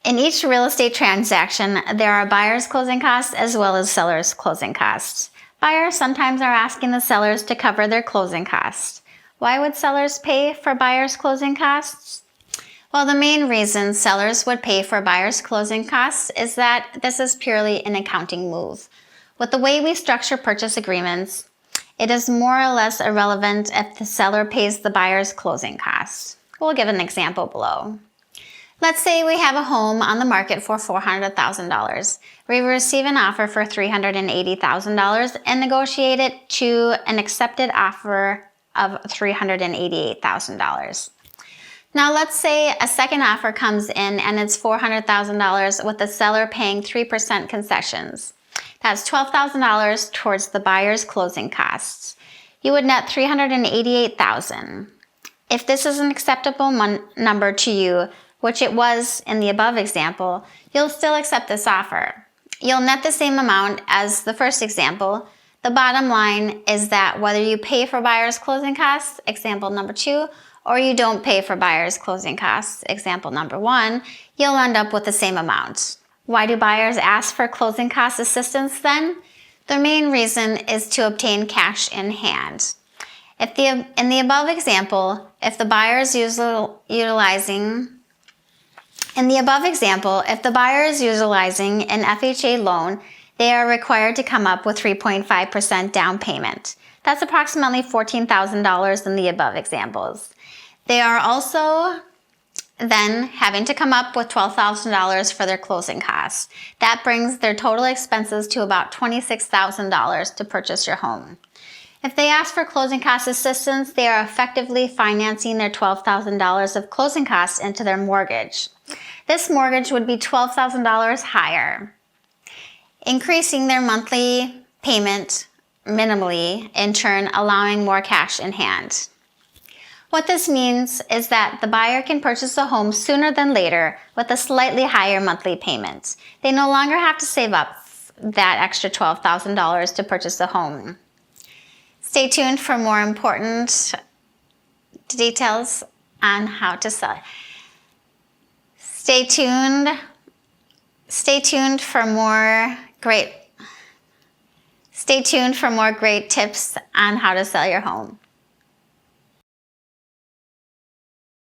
In each real estate transaction, there are buyer's closing costs as well as seller's closing costs. Buyers sometimes are asking the sellers to cover their closing costs. Why would sellers pay for buyer's closing costs? Well, the main reason sellers would pay for buyer's closing costs is that this is purely an accounting move. With the way we structure purchase agreements, it is more or less irrelevant if the seller pays the buyer's closing costs. We'll give an example below. Let's say we have a home on the market for $400,000. We receive an offer for $380,000 and negotiate it to an accepted offer of $388,000. Now let's say a second offer comes in and it's $400,000 with the seller paying 3% concessions. That's $12,000 towards the buyer's closing costs. You would net $388,000. If this is an acceptable number to you, which it was in the above example, you'll still accept this offer. You'll net the same amount as the first example. The bottom line is that whether you pay for buyer's closing costs, example number 2, or you don't pay for buyer's closing costs, example number 1, you'll end up with the same amount. Why do buyers ask for closing cost assistance then? The main reason is to obtain cash in hand. In the above example, if the buyer is utilizing an FHA loan, they are required to come up with 3.5% down payment. That's approximately $14,000 in the above examples. They are also then having to come up with $12,000 for their closing costs. That brings their total expenses to about $26,000 to purchase your home. If they ask for closing cost assistance, they are effectively financing their $12,000 of closing costs into their mortgage. This mortgage would be $12,000 higher, increasing their monthly payment minimally, in turn allowing more cash in hand. What this means is that the buyer can purchase a home sooner than later with a slightly higher monthly payment. They no longer have to save up that extra $12,000 to purchase a home. Stay tuned for more important details on how to sell. Stay tuned for more great tips on how to sell your home.